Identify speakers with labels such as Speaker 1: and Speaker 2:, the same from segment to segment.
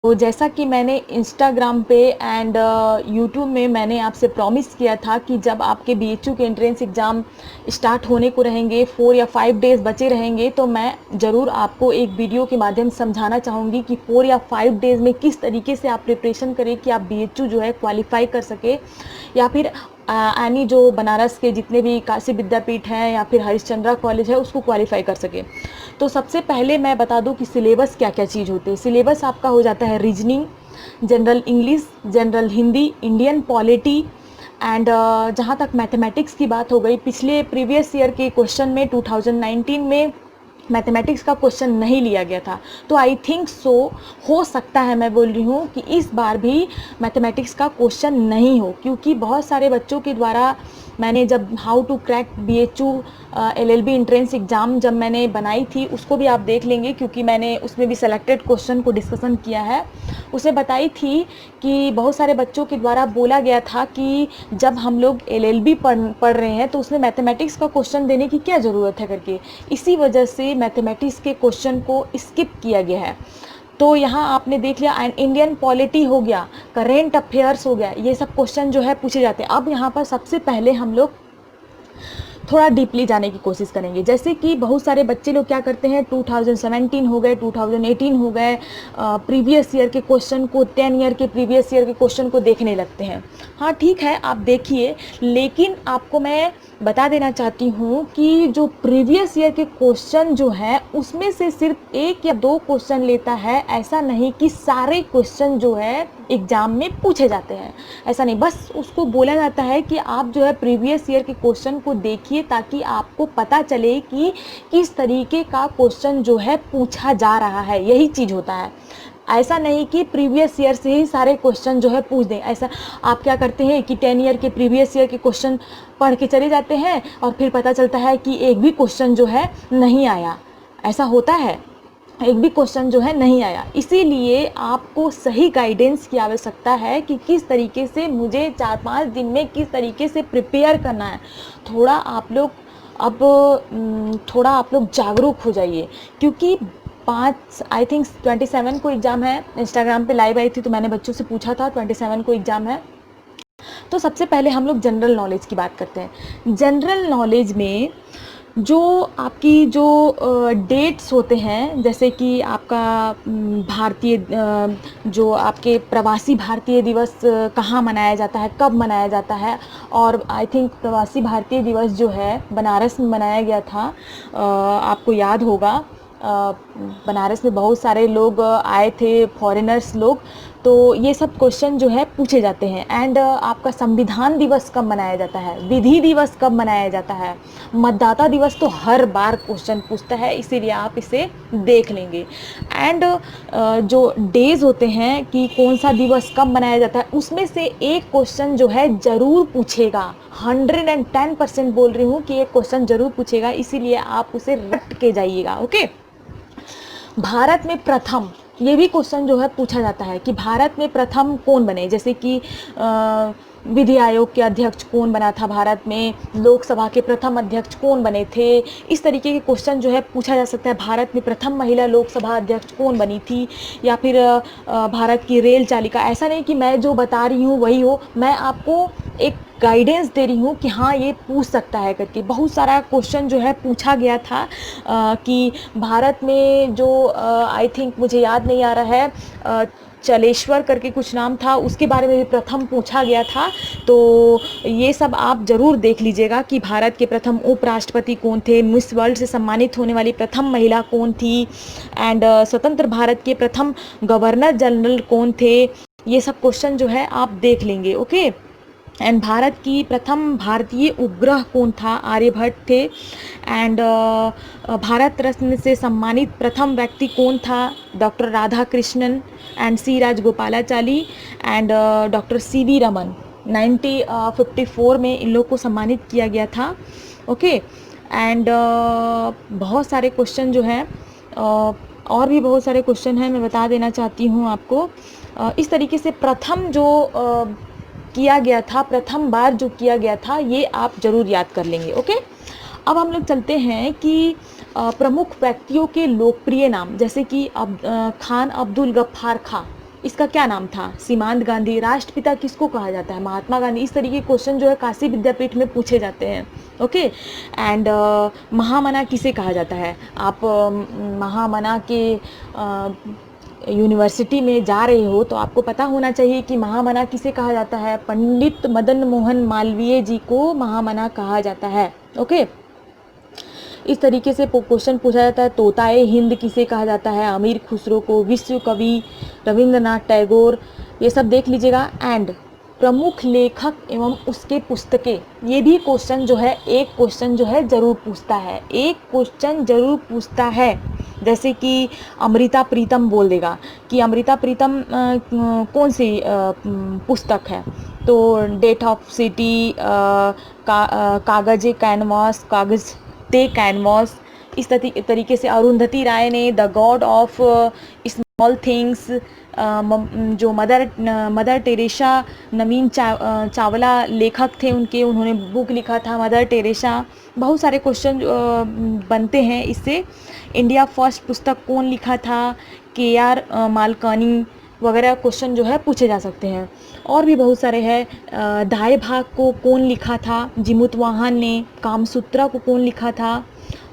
Speaker 1: तो जैसा कि मैंने इंस्टाग्राम पे एंड यूट्यूब में मैंने आपसे प्रॉमिस किया था कि जब आपके बीएचयू के एंट्रेंस एग्ज़ाम स्टार्ट होने को रहेंगे, 4 या 5 डेज़ बचे रहेंगे, तो मैं ज़रूर आपको एक वीडियो के माध्यम से समझाना चाहूँगी कि 4 या 5 डेज़ में किस तरीके से आप प्रिपरेशन करें कि आप बीएचयू जो है क्वालिफ़ाई कर सकें, या फिर यानी जो बनारस के जितने भी काशी विद्यापीठ हैं या फिर हरिश्चंद्रा कॉलेज है उसको क्वालिफ़ाई कर सकें। तो सबसे पहले मैं बता दूं कि सिलेबस क्या क्या चीज़ होती है। सिलेबस आपका हो जाता है reasoning, general English, general Hindi, Indian polity and जहाँ तक मैथमेटिक्स की बात हो गई, पिछले प्रीवियस ईयर के क्वेश्चन में 2019 में मैथमेटिक्स का क्वेश्चन नहीं लिया गया था, तो आई थिंक सो हो सकता है, मैं बोल रही हूँ कि इस बार भी मैथमेटिक्स का क्वेश्चन नहीं हो, क्योंकि बहुत सारे बच्चों के द्वारा मैंने जब how to crack BHU LLB entrance exam जब मैंने बनाई थी, उसको भी आप देख लेंगे क्योंकि मैंने उसमें भी सेलेक्टेड क्वेश्चन को डिस्कशन किया है। उसे बताई थी कि बहुत सारे बच्चों के द्वारा बोला गया था कि जब हम लोग एलएलबी पढ़ रहे हैं तो उसमें मैथमेटिक्स का क्वेश्चन देने की क्या ज़रूरत है करके, इसी वजह से मैथमेटिक्स के क्वेश्चन को स्किप किया गया है। तो यहाँ आपने देख लिया, एंड इंडियन पॉलिटी हो गया, करेंट अफेयर्स हो गया, ये सब क्वेश्चन जो है पूछे जाते हैं। अब यहाँ पर सबसे पहले हम लोग थोड़ा डीपली जाने की कोशिश करेंगे। जैसे कि बहुत सारे बच्चे लोग क्या करते हैं, 2017 हो गए, 2018 हो गए, प्रीवियस ईयर के क्वेश्चन को, 10 ईयर के प्रीवियस ईयर के क्वेश्चन को देखने लगते हैं। हाँ ठीक है, आप देखिए, लेकिन आपको मैं बता देना चाहती हूँ कि जो प्रीवियस ईयर के क्वेश्चन जो है उसमें से सिर्फ 1 या 2 क्वेश्चन लेता है, ऐसा नहीं कि सारे क्वेश्चन जो है एग्ज़ाम में पूछे जाते हैं, ऐसा नहीं। बस उसको बोला जाता है कि आप जो है प्रीवियस ईयर के क्वेश्चन को देखिए ताकि आपको पता चले कि किस तरीके का क्वेश्चन जो है पूछा जा रहा है, यही चीज़ होता है। ऐसा नहीं कि प्रीवियस ईयर से ही सारे क्वेश्चन जो है पूछ दें। ऐसा आप क्या करते हैं कि 10 ईयर के प्रीवियस ईयर के क्वेश्चन पढ़ के चले जाते हैं और फिर पता चलता है कि एक भी क्वेश्चन जो है नहीं आया, ऐसा होता है, एक भी क्वेश्चन जो है नहीं आया। इसीलिए आपको सही गाइडेंस की आवश्यकता है कि किस तरीके से मुझे 4-5 दिन में किस तरीके से प्रिपेयर करना है। थोड़ा आप लोग थोड़ा आप लोग जागरूक हो जाइए, क्योंकि 5 आई थिंक 27 को एग्ज़ाम है। इंस्टाग्राम पे लाइव आई थी तो मैंने बच्चों से पूछा था, 27 को एग्ज़ाम है। तो सबसे पहले हम लोग जनरल नॉलेज की बात करते हैं। जनरल नॉलेज में जो आपकी जो डेट्स होते हैं, जैसे कि आपका भारतीय जो आपके प्रवासी भारतीय दिवस कहाँ मनाया जाता है, कब मनाया जाता है, और आई थिंक प्रवासी भारतीय दिवस जो है बनारस में मनाया गया था, आपको याद होगा। बनारस में बहुत सारे लोग आए थे, फॉरेनर्स लोग, तो ये सब क्वेश्चन जो है पूछे जाते हैं। एंड आपका संविधान दिवस कब मनाया जाता है, विधि दिवस कब मनाया जाता है, मतदाता दिवस तो हर बार क्वेश्चन पूछता है, इसीलिए आप इसे देख लेंगे। एंड जो डेज होते हैं कि कौन सा दिवस कब मनाया जाता है, उसमें से एक क्वेश्चन जो है ज़रूर पूछेगा। 110% बोल रही हूँ कि एक क्वेश्चन ज़रूर पूछेगा, इसीलिए आप उसे रट के जाइएगा। ओके, भारत में प्रथम, ये भी क्वेश्चन जो है पूछा जाता है कि भारत में प्रथम कौन बने, जैसे कि विधि आयोग के अध्यक्ष कौन बना था भारत में, लोकसभा के प्रथम अध्यक्ष कौन बने थे, इस तरीके के क्वेश्चन जो है पूछा जा सकता है। भारत में प्रथम महिला लोकसभा अध्यक्ष कौन बनी थी, या फिर भारत की रेल चालिका। ऐसा नहीं कि मैं जो बता रही हूँ वही हो, मैं आपको एक गाइडेंस दे रही हूँ कि हाँ ये पूछ सकता है करके। बहुत सारा क्वेश्चन जो है पूछा गया था कि भारत में जो आई थिंक मुझे याद नहीं आ रहा है, चलेश्वर करके कुछ नाम था, उसके बारे में भी प्रथम पूछा गया था। तो ये सब आप ज़रूर देख लीजिएगा कि भारत के प्रथम उपराष्ट्रपति कौन थे, मिस वर्ल्ड से सम्मानित होने वाली प्रथम महिला कौन थी, एंड स्वतंत्र भारत के प्रथम गवर्नर जनरल कौन थे। ये सब क्वेश्चन जो है आप देख लेंगे। ओके, एंड भारत की प्रथम भारतीय उपग्रह कौन था, आर्यभट्ट थे। एंड भारत रत्न से सम्मानित प्रथम व्यक्ति कौन था, doctor Radha Krishnan and C Rajagopalachari and doctor CV Raman. 1954 में इन लोग को सम्मानित किया गया था। ओके, एंड बहुत सारे क्वेश्चन जो हैं, और भी बहुत सारे क्वेश्चन हैं, मैं बता देना चाहती हूँ आपको। इस तरीके से प्रथम जो किया गया था, प्रथम बार जो किया गया था, ये आप ज़रूर याद कर लेंगे। ओके, अब हम लोग चलते हैं कि प्रमुख व्यक्तियों के लोकप्रिय नाम, जैसे कि खान अब्दुल गफ्फार खां, इसका क्या नाम था? सीमांत गांधी। राष्ट्रपिता किसको कहा जाता है? महात्मा गांधी। इस तरीके के क्वेश्चन जो है काशी विद्यापीठ में पूछे जाते हैं। ओके। एंड महामना किसे कहा जाता है? आप महामना के यूनिवर्सिटी में जा रहे हो तो आपको पता होना चाहिए कि महामना किसे कहा जाता है। पंडित मदन मोहन मालवीय जी को महामना कहा जाता है। ओके। इस तरीके से क्वेश्चन पूछा जाता है। तोताए हिंद किसे कहा जाता है? अमीर खुसरो को। विश्व कवि रविंद्रनाथ टैगोर। ये सब देख लीजिएगा। एंड प्रमुख लेखक एवं उसके पुस्तकें, ये भी क्वेश्चन जो है, एक क्वेश्चन जो है ज़रूर पूछता है, एक क्वेश्चन ज़रूर पूछता है। जैसे कि अमृता प्रीतम बोल देगा कि अमृता प्रीतम कौन सी पुस्तक है, तो डेट ऑफ सिटी, कागज कैनवास, कागज ते कैनवास। इस तरीके से अरुंधति राय ने the God of small things, जो मदर टेरेसा, नवीन चावला लेखक थे उनके, उन्होंने बुक लिखा था मदर टेरेसा। बहुत सारे क्वेश्चन बनते हैं इससे। इंडिया फर्स्ट पुस्तक कौन लिखा था? KR मालकानी वगैरह क्वेश्चन जो है पूछे जा सकते हैं। और भी बहुत सारे हैं। दाएं भाग को कौन लिखा था? जिमुतवाहन ने। कामसूत्रा को कौन लिखा था?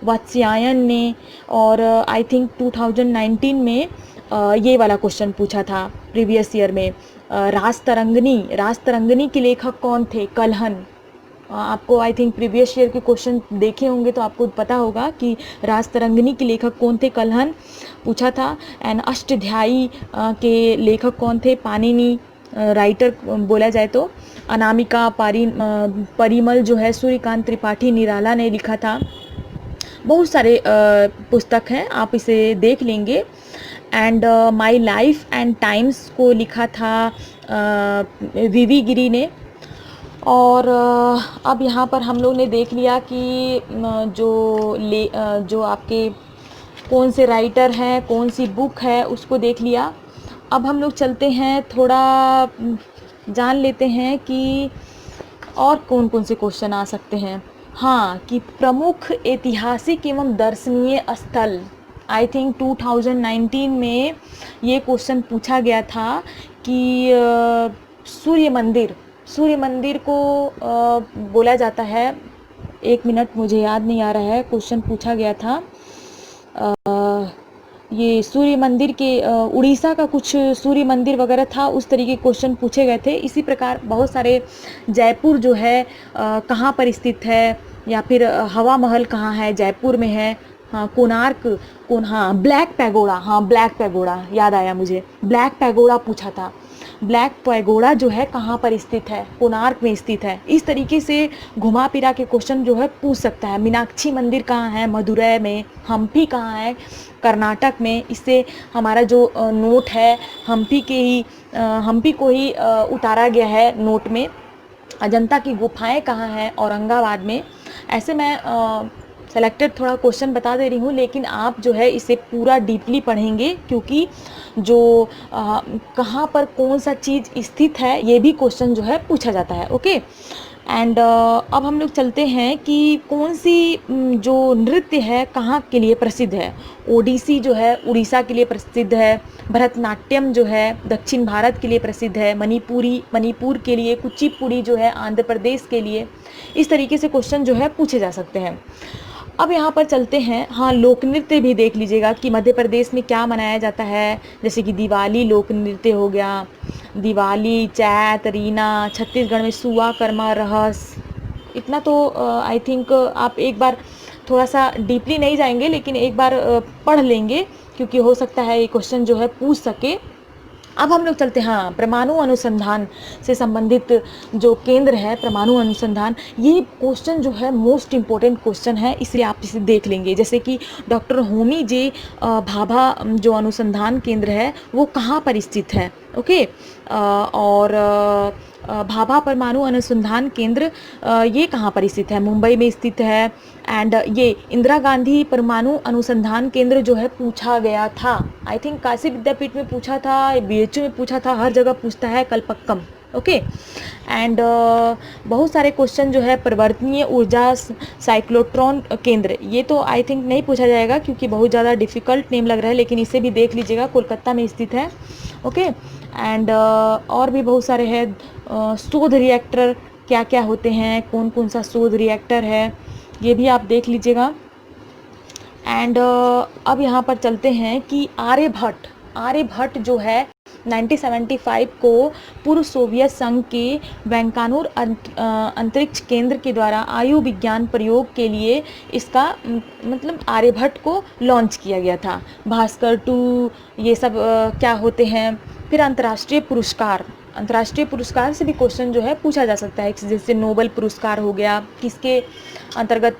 Speaker 1: वात्स्यायन ने। और आई थिंक 2019 में ये वाला क्वेश्चन पूछा था प्रीवियस ईयर में। राजतरंगिणी के लेखक कौन थे? कल्हन। आपको आई थिंक प्रीवियस ईयर के क्वेश्चन देखे होंगे तो आपको पता होगा कि राजतरंगिणी के लेखक कौन थे? कल्हन पूछा था। एंड अष्टध्यायी के लेखक कौन थे? पाणिनि। राइटर बोला जाए तो अनामिका परिमल जो है सूर्यकांत त्रिपाठी निराला ने लिखा था। बहुत सारे पुस्तक हैं, आप इसे देख लेंगे। And my life and times को लिखा था वीवी गिरी ने। और अब यहाँ पर हम लोग ने देख लिया कि जो आपके कौन से राइटर हैं, कौन सी बुक है, उसको देख लिया। अब हम लोग चलते हैं, थोड़ा जान लेते हैं कि और कौन कौन से क्वेश्चन आ सकते हैं। हाँ, कि प्रमुख ऐतिहासिक एवं दर्शनीय स्थल, आई थिंक 2019 में ये क्वेश्चन पूछा गया था कि सूर्य मंदिर को बोला जाता है। एक मिनट, मुझे याद नहीं आ रहा है, क्वेश्चन पूछा गया था। ये सूर्य मंदिर के उड़ीसा का कुछ सूर्य मंदिर वगैरह था, उस तरीके के क्वेश्चन पूछे गए थे। इसी प्रकार बहुत सारे, जयपुर जो है कहाँ पर स्थित है, या फिर हवा महल कहाँ है? जयपुर में है। हाँ, कोणार्क हाँ, ब्लैक पैगोडा याद आया मुझे, ब्लैक पैगोडा पूछा था। ब्लैक पैगोडा जो है कहाँ पर स्थित है? कोणार्क में स्थित है। इस तरीके से घुमा फिरा के क्वेश्चन जो है पूछ सकता है। मीनाक्षी मंदिर कहाँ है? मदुरै में। हम्पी कहाँ है? कर्नाटक में। इससे हमारा जो नोट है हम्पी को ही उतारा गया है नोट में। अजंता की गुफाएं कहाँ हैं? औरंगाबाद में। ऐसे मैं सेलेक्टेड थोड़ा क्वेश्चन बता दे रही हूँ, लेकिन आप जो है इसे पूरा डीपली पढ़ेंगे, क्योंकि जो कहाँ पर कौन सा चीज़ स्थित है ये भी क्वेश्चन जो है पूछा जाता है। ओके। एंड अब हम लोग चलते हैं कि कौन सी जो नृत्य है कहाँ के लिए प्रसिद्ध है। ओडिसी जो है उड़ीसा के लिए प्रसिद्ध है। भरतनाट्यम जो है दक्षिण भारत के लिए प्रसिद्ध है। मणिपुर के लिए। कुचिपुड़ी जो है आंध्र प्रदेश के लिए। इस तरीके से क्वेश्चन जो है पूछे जा सकते हैं। अब यहाँ पर चलते हैं, हाँ, लोक नृत्य भी देख लीजिएगा कि मध्य प्रदेश में क्या मनाया जाता है। जैसे कि दिवाली लोक नृत्य हो गया, दिवाली, चैत, रीना। छत्तीसगढ़ में सुआ, कर्मा, रहस। इतना तो आई थिंक आप एक बार थोड़ा सा डीपली नहीं जाएंगे, लेकिन एक बार पढ़ लेंगे, क्योंकि हो सकता है ये क्वेश्चन जो है पूछ सके। अब हम लोग चलते हैं, हाँ, परमाणु अनुसंधान से संबंधित जो केंद्र है परमाणु अनुसंधान, ये क्वेश्चन जो है मोस्ट इम्पोर्टेंट क्वेश्चन है, इसलिए आप इसे देख लेंगे। जैसे कि डॉक्टर होमी जे भाभा जो अनुसंधान केंद्र है वो कहाँ पर स्थित है? ओके। और भाभा परमाणु अनुसंधान केंद्र ये कहाँ पर स्थित है? मुंबई में स्थित है। एंड ये इंदिरा गांधी परमाणु अनुसंधान केंद्र जो है पूछा गया था, आई थिंक काशी विद्यापीठ में पूछा था, BHU में पूछा था, हर जगह पूछता है कलपक्कम। ओके। एंड बहुत सारे क्वेश्चन जो है परिवर्तनीय ऊर्जा साइक्लोट्रॉन केंद्र, ये तो आई थिंक नहीं पूछा जाएगा क्योंकि बहुत ज़्यादा डिफिकल्ट नेम लग रहा है, लेकिन इसे भी देख लीजिएगा, कोलकाता में स्थित है। ओके। एंड और भी बहुत सारे हैं। शोध रिएक्टर क्या क्या होते हैं, कौन कौन सा शोध रिएक्टर है, ये भी आप देख लीजिएगा। एंड अब यहाँ पर चलते हैं कि आर्यभट्ट जो है 1975 को पूर्व सोवियत संघ के वैंकानूर अंतरिक्ष केंद्र के द्वारा आयु विज्ञान प्रयोग के लिए इसका मतलब आर्यभट्ट को लॉन्च किया गया था। भास्कर 2 ये सब क्या होते हैं। फिर अंतर्राष्ट्रीय पुरस्कार से भी क्वेश्चन जो है पूछा जा सकता है, जैसे नोबेल पुरस्कार हो गया, किसके अंतर्गत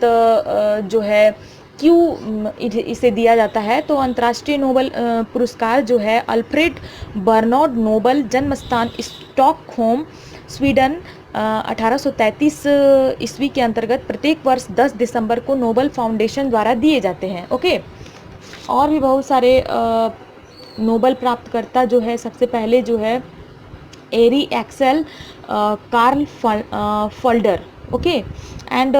Speaker 1: जो है क्यों इसे दिया जाता है। तो अंतर्राष्ट्रीय नोबेल पुरस्कार जो है अल्फ्रेड बर्नार्ड नोबेल जन्म स्थान स्टॉकहोम स्वीडन 1833 ईस्वी के अंतर्गत प्रत्येक वर्ष 10 दिसंबर को नोबेल फाउंडेशन द्वारा दिए जाते हैं। ओके। और भी बहुत सारे नोबेल प्राप्तकर्ता जो है, सबसे पहले जो है एरी एक्सेल कार्ल फल्डर। ओके। एंड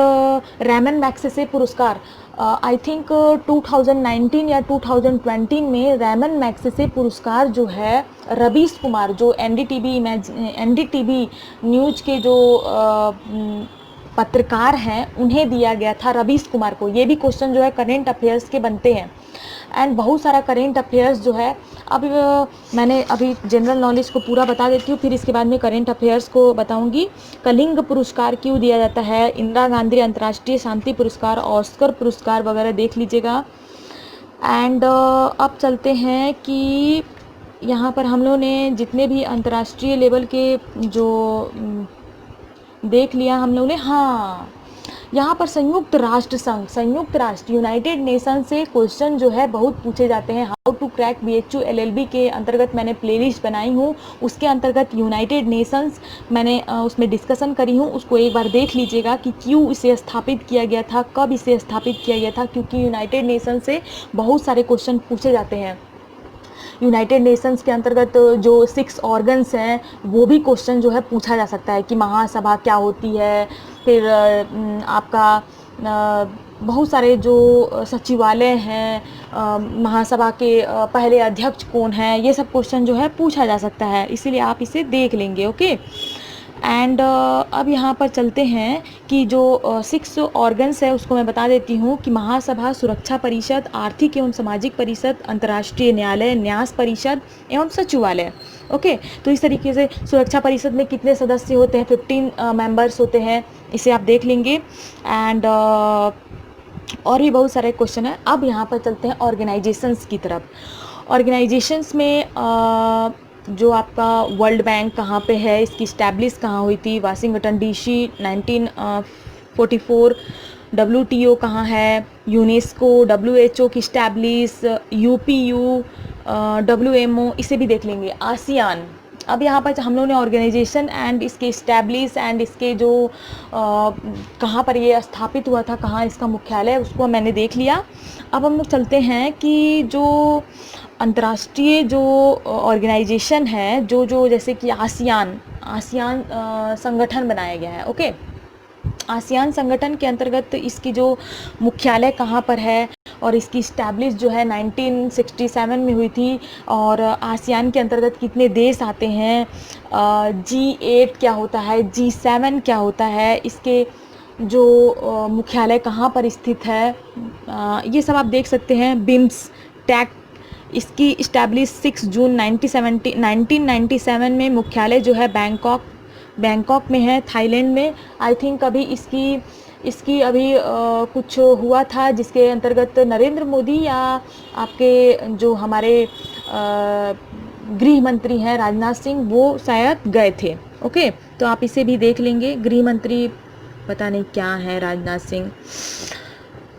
Speaker 1: रैमन मैग्सेसे पुरस्कार आई थिंक 2019 या 2020 में रैमन मैग्सेसे पुरस्कार जो है रवीश कुमार, जो एनडीटीवी न्यूज के जो पत्रकार हैं उन्हें दिया गया था, रवीश कुमार को। ये भी क्वेश्चन जो है करेंट अफेयर्स के बनते हैं। एंड बहुत सारा करेंट अफेयर्स जो है, अब मैंने अभी जनरल नॉलेज को पूरा बता देती हूँ, फिर इसके बाद में करेंट अफेयर्स को बताऊंगी। कलिंग पुरस्कार क्यों दिया जाता है, इंदिरा गांधी अंतर्राष्ट्रीय शांति पुरस्कार, ऑस्कर पुरस्कार वगैरह देख लीजिएगा। एंड अब चलते हैं कि यहाँ पर हम लोगों ने जितने भी अंतर्राष्ट्रीय लेवल के जो देख लिया हम लोगों ने। हाँ, यहाँ पर संयुक्त राष्ट्र यूनाइटेड नेशन से क्वेश्चन जो है बहुत पूछे जाते हैं। How to crack BHU LLB के अंतर्गत मैंने प्लेलिस्ट बनाई हूँ, उसके अंतर्गत यूनाइटेड नेशंस मैंने उसमें डिस्कशन करी हूँ, उसको एक बार देख लीजिएगा कि क्यों इसे स्थापित किया गया था, कब इसे स्थापित किया गया था, क्योंकि यूनाइटेड नेशन से बहुत सारे क्वेश्चन पूछे जाते हैं। यूनाइटेड नेशंस के अंतर्गत जो 6 ऑर्गन्स हैं वो भी क्वेश्चन जो है पूछा जा सकता है कि महासभा क्या होती है। फिर आपका बहुत सारे जो सचिवालय हैं, महासभा के पहले अध्यक्ष कौन है, ये सब क्वेश्चन जो है पूछा जा सकता है, इसीलिए आप इसे देख लेंगे। ओके। एंड अब यहाँ पर चलते हैं कि जो 6 ऑर्गन्स है उसको मैं बता देती हूँ कि महासभा, सुरक्षा परिषद, आर्थिक एवं सामाजिक परिषद, अंतर्राष्ट्रीय न्यायालय, न्यास परिषद एवं सचिवालय। ओके। तो इस तरीके से सुरक्षा परिषद में कितने सदस्य होते हैं, 15 मेंबर्स होते हैं, इसे आप देख लेंगे। एंड और भी बहुत सारे क्वेश्चन हैं। अब यहाँ पर चलते हैं ऑर्गेनाइजेशंस की तरफ। ऑर्गेनाइजेशंस में जो आपका वर्ल्ड बैंक कहाँ पे है, इसकी स्टैब्लिश कहाँ हुई थी, वाशिंगटन DC 1944। WTO कहाँ है, यूनेस्को, WHO की स्टैब्लिश, UPU, WMO, इसे भी देख लेंगे। आसियान, अब यहाँ पर हम लोगों ने ऑर्गेनाइजेशन एंड इसके स्टैब्लिश एंड इसके जो कहाँ पर ये स्थापित हुआ था, कहाँ इसका मुख्यालय, उसको मैंने देख लिया। अब हम लोग चलते हैं कि जो अंतर्राष्ट्रीय जो ऑर्गेनाइजेशन है, जो जैसे कि आसियान संगठन बनाया गया है। ओके। आसियान संगठन के अंतर्गत इसकी जो मुख्यालय कहाँ पर है और इसकी स्टैब्लिश जो है 1967 में हुई थी। और आसियान के अंतर्गत कितने देश आते हैं, G8 क्या होता है, G7 क्या होता है, इसके जो मुख्यालय कहाँ पर स्थित है, ये सब आप देख सकते हैं। बिम्स टैक, इसकी स्टैब्लिश 6 जून 1997 में, मुख्यालय जो है बैंकॉक में है, थाईलैंड में। आई थिंक अभी इसकी अभी कुछ हुआ था जिसके अंतर्गत नरेंद्र मोदी या आपके जो हमारे गृह मंत्री हैं राजनाथ सिंह, वो शायद गए थे। ओके। तो आप इसे भी देख लेंगे। गृह मंत्री पता नहीं क्या है, राजनाथ सिंह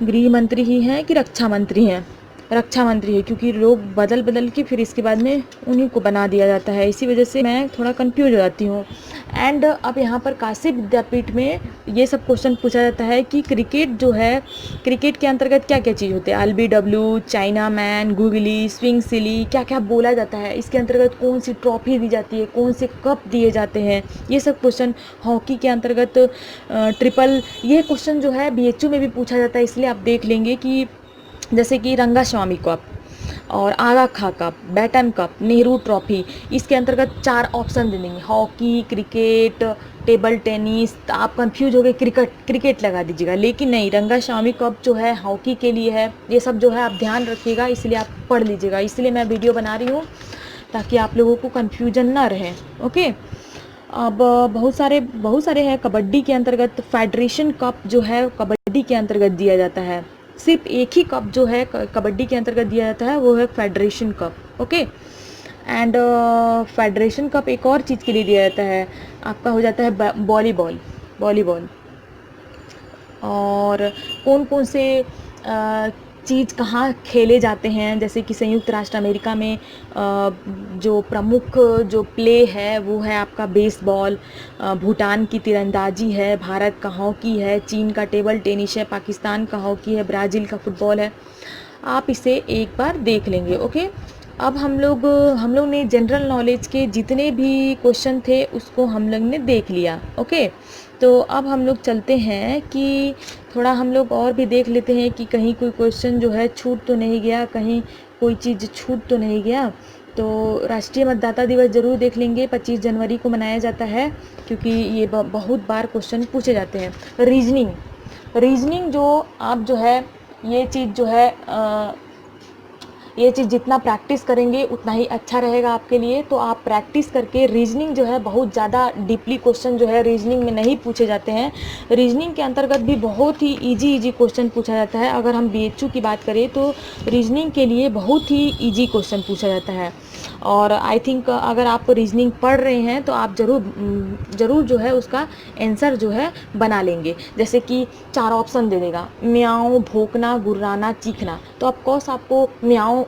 Speaker 1: गृह मंत्री ही हैं कि रक्षा मंत्री हैं, रक्षा मंत्री है, क्योंकि लोग बदल के फिर इसके बाद में उन्हीं को बना दिया जाता है, इसी वजह से मैं थोड़ा कंफ्यूज हो जाती हूँ। एंड अब यहाँ पर काशी विद्यापीठ में ये सब क्वेश्चन पूछा जाता है कि क्रिकेट जो है, क्रिकेट के अंतर्गत क्या क्या चीज़ होते हैं, LBW, chinaman, googly, swing silly, क्या क्या बोला जाता है, इसके अंतर्गत कौन सी ट्रॉफी दी जाती है, कौन से कप दिए जाते हैं, ये सब क्वेश्चन। हॉकी के अंतर्गत ट्रिपल, ये क्वेश्चन जो है BHU में भी पूछा जाता है, इसलिए आप देख लेंगे कि जैसे कि रंगास्वामी कप, और Aga Khan cup, Beighton cup, Nehru trophy. इसके अंतर्गत 4 ऑप्शन दे देंगे, हॉकी, क्रिकेट, टेबल टेनिस। तो आप कंफ्यूज हो गए, क्रिकेट लगा दीजिएगा, लेकिन नहीं, रंगास्वामी कप जो है हॉकी के लिए है। ये सब जो है आप ध्यान रखिएगा, इसलिए आप पढ़ लीजिएगा, इसलिए मैं वीडियो बना रही हूँ ताकि आप लोगों को कन्फ्यूजन ना रहे। ओके, अब बहुत सारे हैं। कबड्डी के अंतर्गत फेडरेशन कप जो है कबड्डी के अंतर्गत दिया जाता है। सिर्फ एक ही कप जो है कबड्डी के अंतर्गत दिया जाता है, वो है federation cup. Okay, and federation cup एक और चीज़ के लिए दिया जाता है, आपका हो जाता है वॉलीबॉल। और कौन कौन से चीज़ कहाँ खेले जाते हैं, जैसे कि संयुक्त राष्ट्र अमेरिका में जो प्रमुख जो प्ले है वो है आपका बेसबॉल, भूटान की तीरंदाजी है, भारत का हॉकी है, चीन का टेबल टेनिस है, पाकिस्तान का हॉकी है, ब्राज़ील का फुटबॉल है। आप इसे एक बार देख लेंगे। ओके, अब हम लोग ने जनरल नॉलेज के जितने भी क्वेश्चन थे उसको हम लोग ने देख लिया। ओके, तो अब हम लोग चलते हैं कि थोड़ा हम लोग और भी देख लेते हैं कि कहीं कोई क्वेश्चन जो है छूट तो नहीं गया, कहीं कोई चीज़ छूट तो नहीं गया। तो राष्ट्रीय मतदाता दिवस ज़रूर देख लेंगे, 25 जनवरी को मनाया जाता है, क्योंकि ये बहुत बार क्वेश्चन पूछे जाते हैं। रीजनिंग जो आप जो है ये चीज़ जो है ये चीज़ जितना प्रैक्टिस करेंगे उतना ही अच्छा रहेगा आपके लिए। तो आप प्रैक्टिस करके रीजनिंग जो है, बहुत ज़्यादा डीपली क्वेश्चन जो है रीजनिंग में नहीं पूछे जाते हैं। रीजनिंग के अंतर्गत भी बहुत ही इजी क्वेश्चन पूछा जाता है। अगर हम बीएचयू की बात करें तो रीजनिंग के लिए बहुत ही इजी क्वेश्चन पूछा जाता है। और आई थिंक अगर आप रीजनिंग पढ़ रहे हैं तो आप ज़रूर जो है उसका आंसर जो है बना लेंगे। जैसे कि 4 ऑप्शन दे देगा, म्याऊं, भौंकना, गुर्राना, चीखना। तो ऑफकोर्स आपको म्याऊं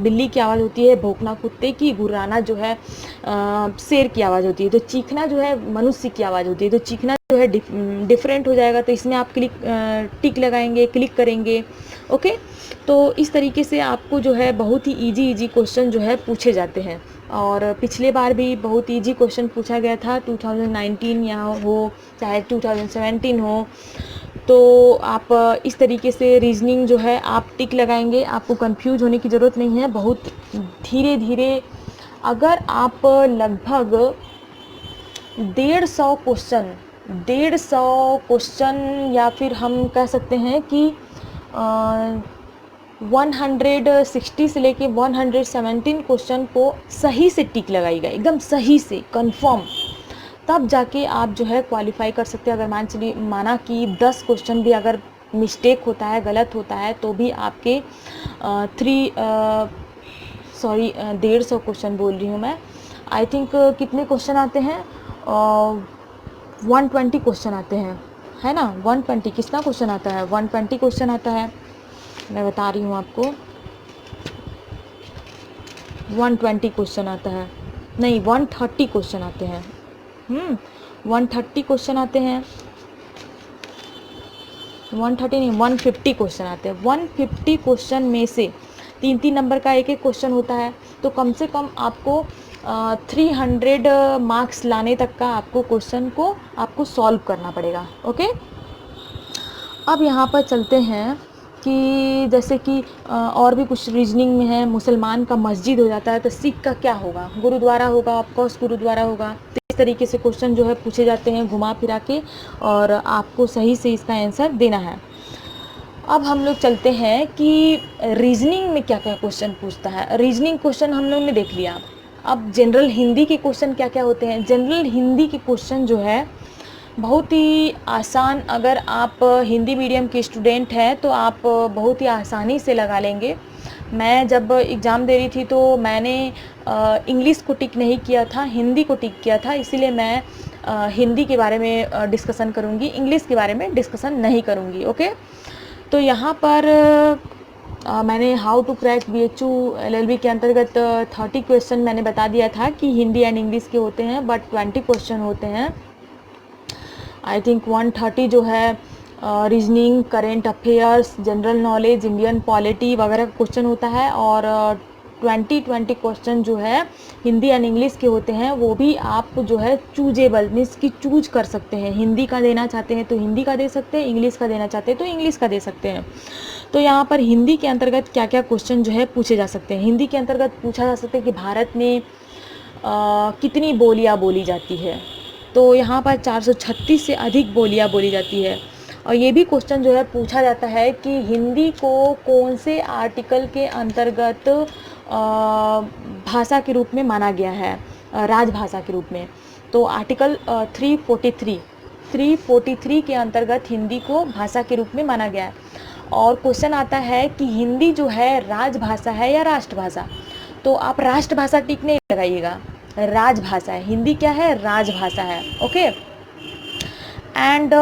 Speaker 1: बिल्ली की आवाज़ होती है, भौंकना कुत्ते की, गुर्राना जो है शेर की आवाज़ होती है, तो चीखना जो है मनुष्य की आवाज़ होती है। तो चीखना जो है डिफरेंट हो जाएगा, तो इसमें आप टिक लगाएंगे, क्लिक करेंगे। ओके, तो इस तरीके से आपको जो है बहुत ही इजी क्वेश्चन जो है पूछे जाते हैं। और पिछले बार भी बहुत इजी क्वेश्चन पूछा गया था, 2019 या हो चाहे 2017 हो। तो आप इस तरीके से रीजनिंग जो है आप टिक लगाएंगे, आपको कंफ्यूज होने की ज़रूरत नहीं है। बहुत धीरे धीरे अगर आप लगभग 150 क्वेश्चन या फिर हम कह सकते हैं कि 160 से लेके 117 क्वेश्चन को सही से टिक लगाइएगा, एकदम सही से कंफर्म, तब जाके आप जो है क्वालिफाई कर सकते हैं। अगर माना कि 10 क्वेश्चन भी अगर मिस्टेक होता है, गलत होता है, तो भी आपके 150 क्वेश्चन बोल रही हूँ मैं। आई थिंक कितने क्वेश्चन आते हैं, 120 क्वेश्चन आते हैं, है ना। 120 कितना क्वेश्चन आता है, 120 क्वेश्चन आता है, मैं बता रही हूँ आपको। 120 क्वेश्चन आता है, नहीं 130 क्वेश्चन आते हैं। 130 क्वेश्चन आते हैं, 130 नहीं 150 क्वेश्चन आते हैं। 150 क्वेश्चन में से 3 नंबर का एक क्वेश्चन होता है। तो कम से कम आपको 300 मार्क्स लाने तक का आपको क्वेश्चन को आपको सॉल्व करना पड़ेगा। ओके, अब यहाँ पर चलते हैं कि जैसे कि और भी कुछ रीजनिंग में है। मुसलमान का मस्जिद हो जाता है तो सिख का क्या होगा, गुरुद्वारा होगा, ऑफकोर्स गुरुद्वारा होगा। तो इस तरीके से क्वेश्चन जो है पूछे जाते हैं घुमा फिरा के, और आपको सही से इसका आंसर देना है। अब हम लोग चलते हैं कि रीजनिंग में क्या क्या क्वेश्चन पूछता है। रीजनिंग क्वेश्चन हम लोग ने देख लिया। अब जनरल हिंदी के क्वेश्चन क्या क्या होते हैं। जनरल हिंदी के क्वेश्चन जो है बहुत ही आसान, अगर आप हिंदी मीडियम के स्टूडेंट हैं तो आप बहुत ही आसानी से लगा लेंगे। मैं जब एग्ज़ाम दे रही थी तो मैंने इंग्लिश को टिक नहीं किया था, हिंदी को टिक किया था, इसीलिए मैं हिंदी के बारे में डिस्कसन करूँगी, इंग्लिश के बारे में डिस्कसन नहीं करूँगी। ओके, तो यहाँ पर मैंने how to crack BHU LLB के अंतर्गत 30 क्वेश्चन मैंने बता दिया था कि हिंदी एंड इंग्लिश के होते हैं, बट 20 क्वेश्चन होते हैं। आई थिंक 130 जो है reasoning, current affairs, general knowledge, Indian polity वगैरह का क्वेश्चन होता है। और 20 क्वेश्चन जो है हिंदी एंड इंग्लिश के होते हैं। वो भी आप जो है चूजेबल मीन्स कि चूज कर सकते हैं। हिंदी का देना चाहते हैं तो हिंदी का दे सकते हैं, इंग्लिश का देना चाहते हैं तो इंग्लिश का दे सकते हैं। तो यहाँ पर हिंदी के अंतर्गत क्या क्या क्वेश्चन जो है पूछे जा सकते हैं। हिंदी के अंतर्गत पूछा जा सकता है कि भारत में कितनी बोलियाँ बोली जाती है। तो यहाँ पर 436 से अधिक बोलियाँ बोली जाती है। और ये भी क्वेश्चन जो है पूछा जाता है कि हिंदी को कौन से आर्टिकल के अंतर्गत भाषा के रूप में माना गया है, राजभाषा के रूप में। तो आर्टिकल 343 के अंतर्गत हिंदी को भाषा के रूप में माना गया है। और क्वेश्चन आता है कि हिंदी जो है राजभाषा है या राष्ट्रभाषा। तो आप राष्ट्रभाषा टिक नहीं लगाइएगा, राजभाषा है। हिंदी क्या है, राजभाषा है। ओके। एंड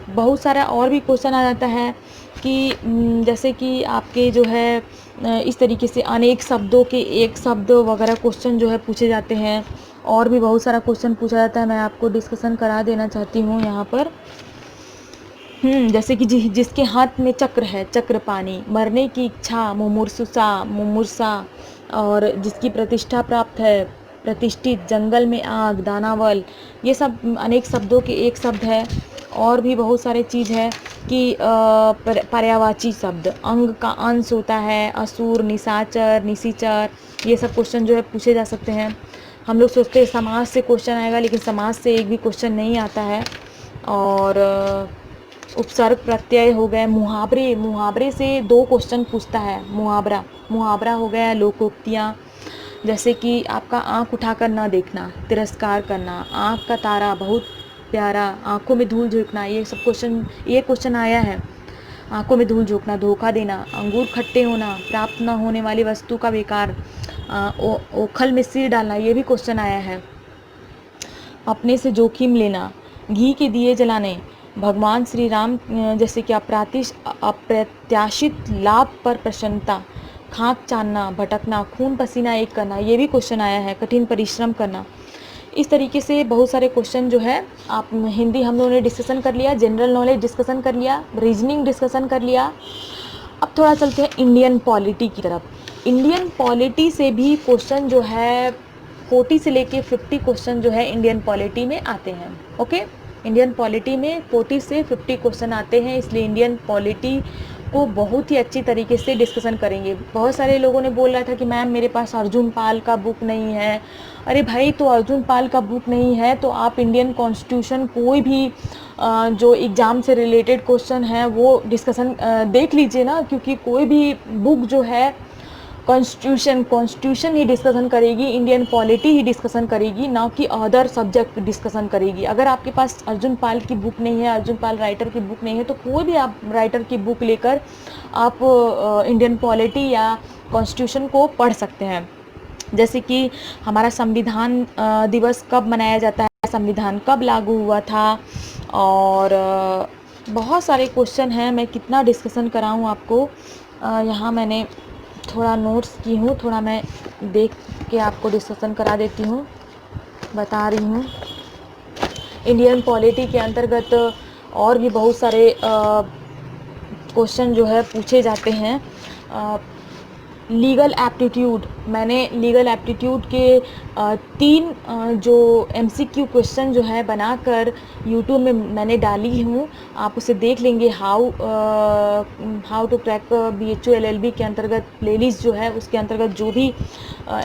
Speaker 1: बहुत सारा और भी क्वेश्चन आ जाता है कि जैसे कि आपके जो है इस तरीके से अनेक शब्दों के एक शब्द वगैरह क्वेश्चन जो है पूछे जाते हैं। और भी बहुत सारा क्वेश्चन पूछा जाता है, मैं आपको डिस्कशन करा देना चाहती हूँ यहाँ पर। जैसे कि जिसके हाथ में चक्र है, चक्रपाणी, मरने की इच्छा, मुमूर्षा, और जिसकी प्रतिष्ठा प्राप्त है, प्रतिष्ठित, जंगल में आग, दानावल, ये सब अनेक शब्दों के एक शब्द है। और भी बहुत सारे चीज़ है कि पर्यायवाची शब्द, अंग का अंश होता है, असुर, निशाचर, निशिचर, ये सब क्वेश्चन जो है पूछे जा सकते हैं। हम लोग सोचते हैं समाज से क्वेश्चन आएगा, लेकिन समाज से एक भी क्वेश्चन नहीं आता है। और उपसर्ग प्रत्यय हो गए, मुहावरे से 2 क्वेश्चन पूछता है। मुहावरा हो गया, लोकोक्तियाँ, जैसे कि आपका आँख उठाकर न देखना, तिरस्कार करना, आँख का तारा बहुत प्यारा, आँखों में धूल झोंकना, ये सब क्वेश्चन आया है। आँखों में धूल झोंकना, धोखा देना, अंगूर खट्टे होना, प्राप्त न होने वाली वस्तु का बेकार, ओखल में सिर डालना, ये भी क्वेश्चन आया है। अपने से जोखिम लेना, घी के दिए जलाने, भगवान श्री राम जैसे कि अप्रत्याशित लाभ पर प्रसन्नता, खाक चानना, भटकना, खून पसीना एक करना, ये भी क्वेश्चन आया है। कठिन परिश्रम करना। इस तरीके से बहुत सारे क्वेश्चन जो है आप हिंदी हम लोगों ने डिस्कशन कर लिया, जनरल नॉलेज डिस्कशन कर लिया, रीजनिंग डिस्कशन कर लिया। अब थोड़ा चलते हैं इंडियन पॉलिटी की तरफ। इंडियन पॉलिटी से भी क्वेश्चन जो है 40 से लेके 50 क्वेश्चन जो है इंडियन पॉलिटी में आते हैं। ओके, इंडियन पॉलिटी में 40 से 50 क्वेश्चन आते हैं, इसलिए इंडियन पॉलिटी को बहुत ही अच्छी तरीके से डिस्कशन करेंगे। बहुत सारे लोगों ने बोल रहा था कि मैम मेरे पास अर्जुन पाल का बुक नहीं है। अरे भाई, तो अर्जुन पाल का बुक नहीं है तो आप इंडियन कॉन्स्टिट्यूशन कोई भी जो एग्ज़ाम से रिलेटेड क्वेश्चन है वो डिस्कशन देख लीजिए ना, क्योंकि कोई भी बुक जो है कॉन्स्टिट्यूशन ही डिस्कशन करेगी, इंडियन पॉलिटी ही डिस्कशन करेगी, ना कि अदर सब्जेक्ट डिस्कशन करेगी। अगर आपके पास अर्जुन पाल की बुक नहीं है, अर्जुन पाल राइटर की बुक नहीं है, तो कोई भी आप राइटर की बुक लेकर आप इंडियन पॉलिटी या कॉन्स्टिट्यूशन को पढ़ सकते हैं। जैसे कि हमारा संविधान दिवस कब मनाया जाता है, संविधान कब लागू हुआ था, और बहुत सारे क्वेश्चन हैं। मैं कितना डिस्कशन कराऊँ आपको, यहाँ मैंने थोड़ा नोट्स की हूँ, थोड़ा मैं देख के आपको डिस्कशन करा देती हूँ, बता रही हूँ। इंडियन पॉलिटी के अंतर्गत और भी बहुत सारे क्वेश्चन जो है पूछे जाते हैं। लीगल एप्टीट्यूड, मैंने लीगल एप्टीट्यूड के 3 जो MCQ क्वेश्चन जो है बनाकर यूट्यूब में मैंने डाली हूँ, आप उसे देख लेंगे। How to crack BHU LLB के अंतर्गत प्लेलिस्ट जो है, उसके अंतर्गत जो भी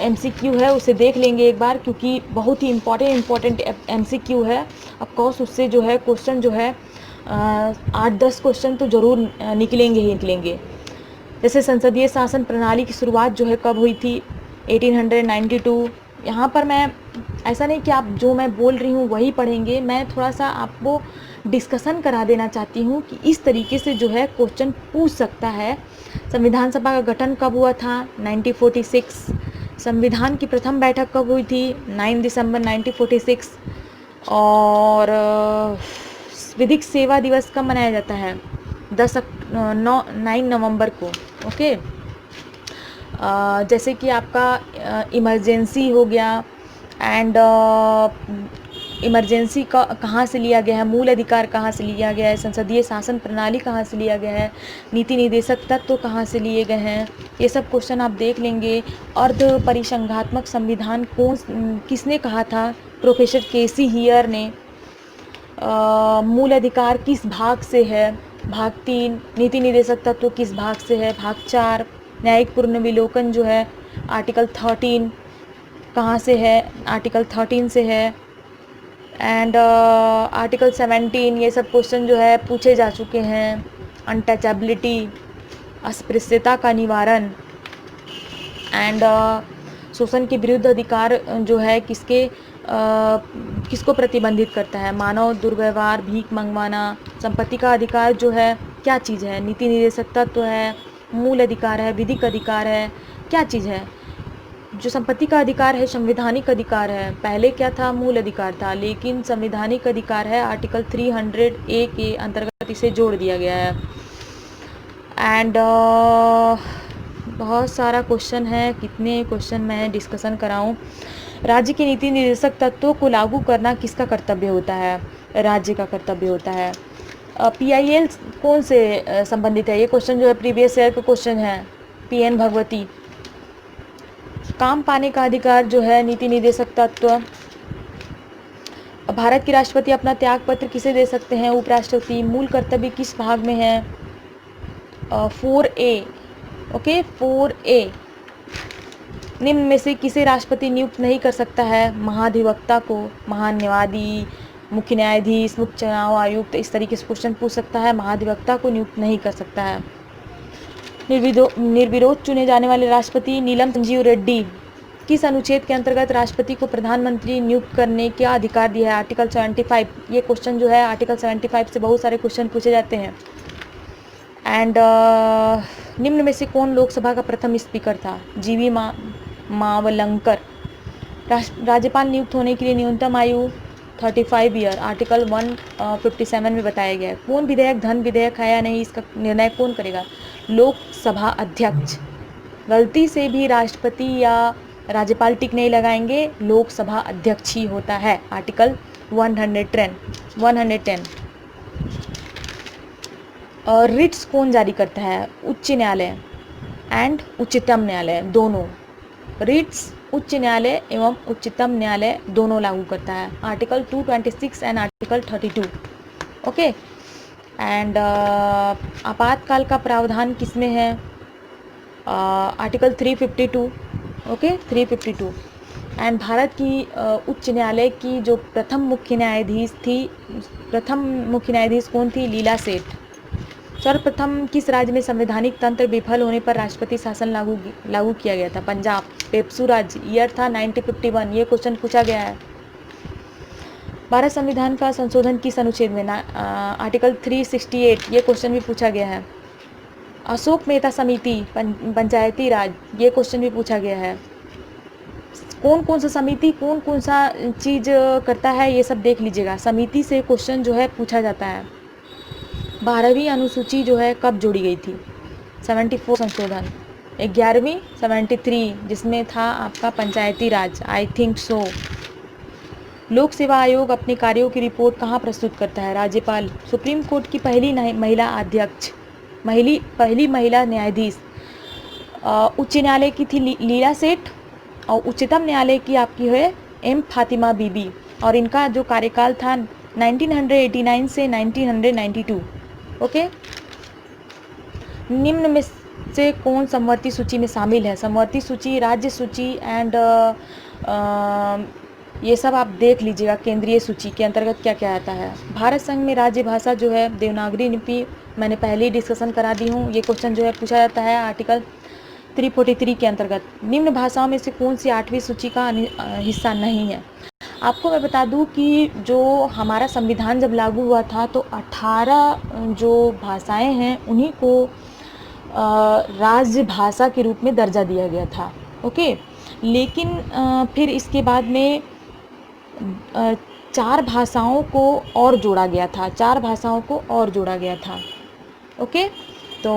Speaker 1: MCQ है उसे देख लेंगे एक बार, क्योंकि बहुत ही इम्पॉर्टेंट MCQ है। ऑफकोर्स उससे जो है क्वेश्चन जो है 8-10 क्वेश्चन तो ज़रूर निकलेंगे। जैसे संसदीय शासन प्रणाली की शुरुआत जो है कब हुई थी, 1892। यहाँ पर मैं ऐसा नहीं कि आप जो मैं बोल रही हूँ वही पढ़ेंगे, मैं थोड़ा सा आपको डिस्कशन करा देना चाहती हूँ कि इस तरीके से जो है क्वेश्चन पूछ सकता है। संविधान सभा का गठन कब हुआ था, 1946। संविधान की प्रथम बैठक कब हुई थी, 9 दिसंबर 1946। और विधिक सेवा दिवस कब मनाया जाता है, 9 नवंबर को। ओके। जैसे कि आपका इमरजेंसी हो गया, एंड इमरजेंसी का कहाँ से लिया गया है, मूल अधिकार कहाँ से लिया गया है, संसदीय शासन प्रणाली कहाँ से लिया गया है, नीति निर्देशक तत्व कहाँ से लिए गए हैं, ये सब क्वेश्चन आप देख लेंगे। अर्ध परिसंघात्मक संविधान किसने कहा था, प्रोफेसर KC हियर ने। मूल अधिकार किस भाग से है, भाग 3 नीति निर्देशक तत्व किस भाग से है? भाग 4 न्यायिक पुनर्विलोकन जो है आर्टिकल 13 कहाँ से है? आर्टिकल 13 से है। एंड आर्टिकल 17 ये सब क्वेश्चन जो है पूछे जा चुके हैं। अनटचेबिलिटी, अस्पृश्यता का निवारण एंड शोषण के विरुद्ध अधिकार जो है किसको प्रतिबंधित करता है? मानव दुर्व्यवहार, भीख मंगवाना। संपत्ति का अधिकार जो है क्या चीज़ है? नीति निर्देशक तत्व है, मूल अधिकार है, विधिक अधिकार है, क्या चीज़ है? जो संपत्ति का अधिकार है संवैधानिक अधिकार है। पहले क्या था? मूल अधिकार था, लेकिन संवैधानिक अधिकार है। आर्टिकल 300A के अंतर्गत इसे जोड़ दिया गया है। एंड बहुत सारा क्वेश्चन है, कितने क्वेश्चन मैं डिस्कशन कराऊं। राज्य के नीति निर्देशक तत्वों को लागू करना किसका कर्तव्य होता है? राज्य का कर्तव्य होता है। PIL कौन से संबंधित है? ये क्वेश्चन जो है प्रीवियस ईयर का क्वेश्चन है। PN भगवती। काम पाने का अधिकार जो है नीति निर्देशक तत्व। भारत के राष्ट्रपति अपना त्याग पत्र किसे दे सकते हैं? उपराष्ट्रपति। मूल कर्तव्य किस भाग में है? 4A। Okay 4A। निम्न में से किसे राष्ट्रपति नियुक्त नहीं कर सकता है? महाधिवक्ता को, महान्यायवादी, मुख्य न्यायाधीश, मुख्य चुनाव आयुक्त, इस तरीके से क्वेश्चन पूछ सकता है। महाधिवक्ता को नियुक्त नहीं कर सकता है। निर्विरोध चुने जाने वाले राष्ट्रपति नीलम संजीव रेड्डी। किस अनुच्छेद के अंतर्गत राष्ट्रपति को प्रधानमंत्री नियुक्त करने का अधिकार दिया है? आर्टिकल 75। ये क्वेश्चन जो है आर्टिकल 75 से बहुत सारे क्वेश्चन पूछे जाते हैं। एंड निम्न में से कौन लोकसभा का प्रथम स्पीकर था? GV मावलंकर। राज्यपाल नियुक्त होने के लिए न्यूनतम आयु 35 ईयर, आर्टिकल 157 में बताया गया है। कौन विधेयक धन विधेयक है या नहीं, इसका निर्णय कौन करेगा? लोकसभा अध्यक्ष। गलती से भी राष्ट्रपति या राज्यपाल टिक नहीं लगाएंगे, लोकसभा अध्यक्ष ही होता है। आर्टिकल 110। और रिट्स कौन जारी करता है? उच्च न्यायालय एंड उच्चतम न्यायालय दोनों। रिट्स उच्च न्यायालय एवं उच्चतम न्यायालय दोनों लागू करता है। Article 226 and article 32। Okay. And आपातकाल का प्रावधान किसमें है? आर्टिकल 352। ओके 352। एंड भारत की उच्च न्यायालय की जो प्रथम मुख्य न्यायाधीश कौन थी? लीला सेठ। सर्वप्रथम किस राज्य में संवैधानिक तंत्र विफल होने पर राष्ट्रपति शासन लागू किया गया था? पंजाब। पेप्सू राज्य। ईयर था 1951। ये क्वेश्चन पूछा गया है। भारत संविधान का संशोधन किस अनुच्छेद में? आर्टिकल 368। ये क्वेश्चन भी पूछा गया है। अशोक मेहता समिति पंचायती राज, ये क्वेश्चन भी पूछा गया है। कौन कौन सा समिति कौन सा चीज़ करता है, ये सब देख लीजिएगा। समिति से क्वेश्चन जो है पूछा जाता है। 12वीं अनुसूची जो है कब जोड़ी गई थी? 74 संशोधन। 11वीं 73 जिसमें था आपका पंचायती राज। I think so. लोक सेवा आयोग अपने कार्यों की रिपोर्ट कहाँ प्रस्तुत करता है? राज्यपाल। सुप्रीम कोर्ट की पहली महिला अध्यक्ष, पहली महिला न्यायाधीश उच्च न्यायालय की थी लीला सेठ, और उच्चतम न्यायालय की आपकी है M फातिमा बीबी, और इनका जो कार्यकाल था 1989 से 1992। ओके। निम्न में से कौन समवर्ती सूची में शामिल है? समवर्ती सूची, राज्य सूची एंड ये सब आप देख लीजिएगा। केंद्रीय सूची के अंतर्गत क्या क्या आता है। भारत संघ में राज्य भाषा जो है देवनागरी लिपि, मैंने पहले ही डिस्कशन करा दी हूँ। ये क्वेश्चन जो है पूछा जाता है आर्टिकल 343 के अंतर्गत। निम्न भाषाओं में से कौन सी 8वीं सूची का हिस्सा नहीं है? आपको मैं बता दूं कि जो हमारा संविधान जब लागू हुआ था तो 18 जो भाषाएं हैं उन्हीं को राजभाषा के रूप में दर्जा दिया गया था। ओके। लेकिन फिर इसके बाद में 4 भाषाओं को और जोड़ा गया था। ओके। तो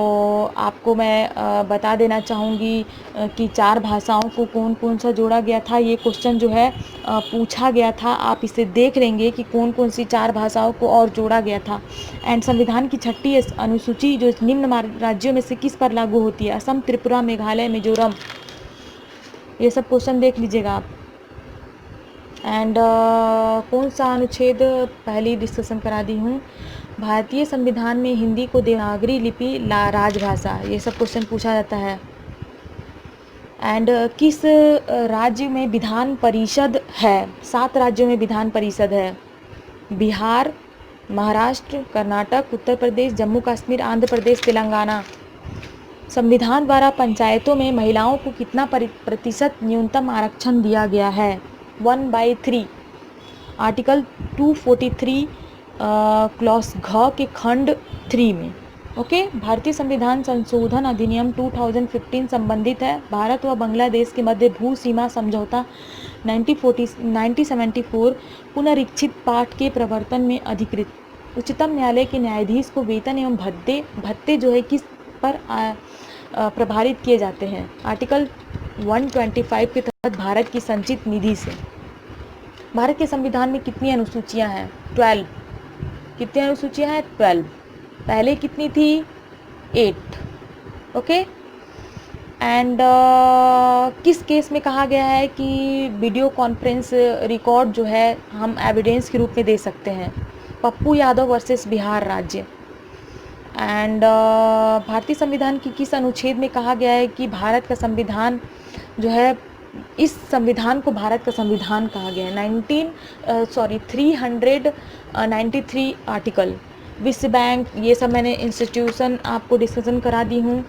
Speaker 1: आपको मैं बता देना चाहूँगी कि 4 भाषाओं को कौन कौन सा जोड़ा गया था। ये क्वेश्चन जो है पूछा गया था। आप इसे देख लेंगे कि कौन कौन सी 4 भाषाओं को और जोड़ा गया था। एंड संविधान की 6ठी अनुसूची जो निम्न राज्यों में से किस पर लागू होती है? असम, त्रिपुरा, मेघालय, मिजोरम। ये सब क्वेश्चन देख लीजिएगा आप। एंड कौन सा अनुच्छेद पहले डिस्कशन करा दी हूँ। भारतीय संविधान में हिंदी को देवनागरी लिपि राजभाषा, ये सब क्वेश्चन पूछा जाता है। एंड किस राज्य में विधान परिषद है? 7 राज्यों में विधान परिषद है। बिहार, महाराष्ट्र, कर्नाटक, उत्तर प्रदेश, जम्मू कश्मीर, आंध्र प्रदेश, तेलंगाना। संविधान द्वारा पंचायतों में महिलाओं को कितना प्रतिशत न्यूनतम आरक्षण दिया गया है? 1/3। आर्टिकल 243 क्लॉज घ के खंड 3 में। ओके। भारतीय संविधान संशोधन अधिनियम 2015 संबंधित है भारत व बांग्लादेश के मध्य भू सीमा समझौता 1974 पुनरीक्षित पाठ के प्रवर्तन में अधिकृत। उच्चतम न्यायालय के न्यायाधीश को वेतन एवं भत्ते जो है किस पर प्रभारित किए जाते हैं? आर्टिकल 125 के तहत भारत की संचित निधि से। भारत के संविधान में कितनी अनुसूचियां हैं? 12। कितनी अनुसूचियां हैं? 12। पहले कितनी थी? 8। ओके। एंड किस केस में कहा गया है कि वीडियो कॉन्फ्रेंस रिकॉर्ड जो है हम एविडेंस के रूप में दे सकते हैं? पप्पू यादव वर्सेस बिहार राज्य। एंड भारतीय संविधान की किस अनुच्छेद में कहा गया है कि भारत का संविधान जो है, इस संविधान को भारत का संविधान कहा गया है? 393 आर्टिकल। विश्व बैंक, ये सब मैंने इंस्टीट्यूशन आपको डिस्कशन करा दी हूँ।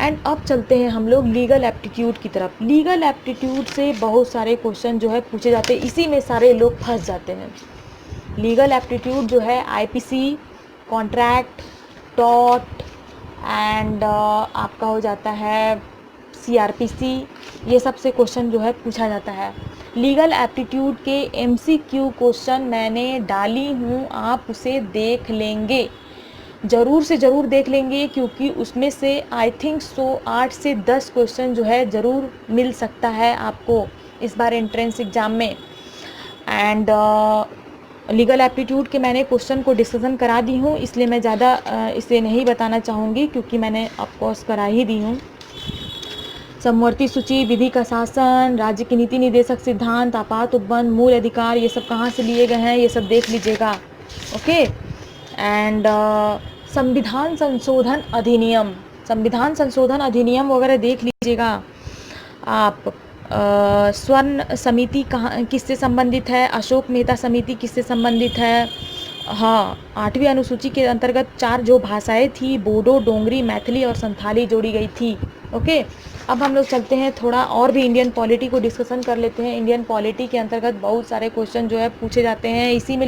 Speaker 1: एंड अब चलते हैं हम लोग लीगल एप्टीट्यूड की तरफ। लीगल एप्टीट्यूड से बहुत सारे क्वेश्चन जो है पूछे जाते हैं, इसी में सारे लोग फंस जाते हैं। लीगल एप्टीट्यूड जो है आईपीसी, कॉन्ट्रैक्ट, टॉट एंड आपका हो जाता है सीआरपीसी, ये सब से क्वेश्चन जो है पूछा जाता है। लीगल एप्टीट्यूड के एमसीक्यू क्वेश्चन मैंने डाली हूँ, आप उसे देख लेंगे, ज़रूर से ज़रूर देख लेंगे, क्योंकि उसमें से आई थिंक 8 से 10 क्वेश्चन जो है ज़रूर मिल सकता है आपको इस बार एंट्रेंस एग्ज़ाम में। एंड लीगल एप्टीट्यूड के मैंने क्वेश्चन को डिस्कशन करा दी हूँ, इसलिए मैं ज़्यादा इसे नहीं बताना चाहूँगी, क्योंकि मैंने ऑफकोर्स करा ही दी हूँ। समवर्ती सूची, विधि का शासन, राज्य की नीति निर्देशक सिद्धांत, आपात उपबंध, मूल अधिकार, ये सब कहाँ से लिए गए हैं ये सब देख लीजिएगा। ओके। एंड संविधान संशोधन अधिनियम वगैरह देख लीजिएगा आप। स्वर्ण समिति कहाँ किससे संबंधित है? अशोक मेहता समिति किससे संबंधित है? हाँ, 8वीं अनुसूची के अंतर्गत 4 जो भाषाएं थी, बोडो, डोंगरी, मैथिली और संथाली जोड़ी गई थी। ओके। अब हम लोग चलते हैं, थोड़ा और भी इंडियन पॉलिटी को डिस्कशन कर लेते हैं। इंडियन पॉलिटी के अंतर्गत बहुत सारे क्वेश्चन जो है पूछे जाते हैं, इसी में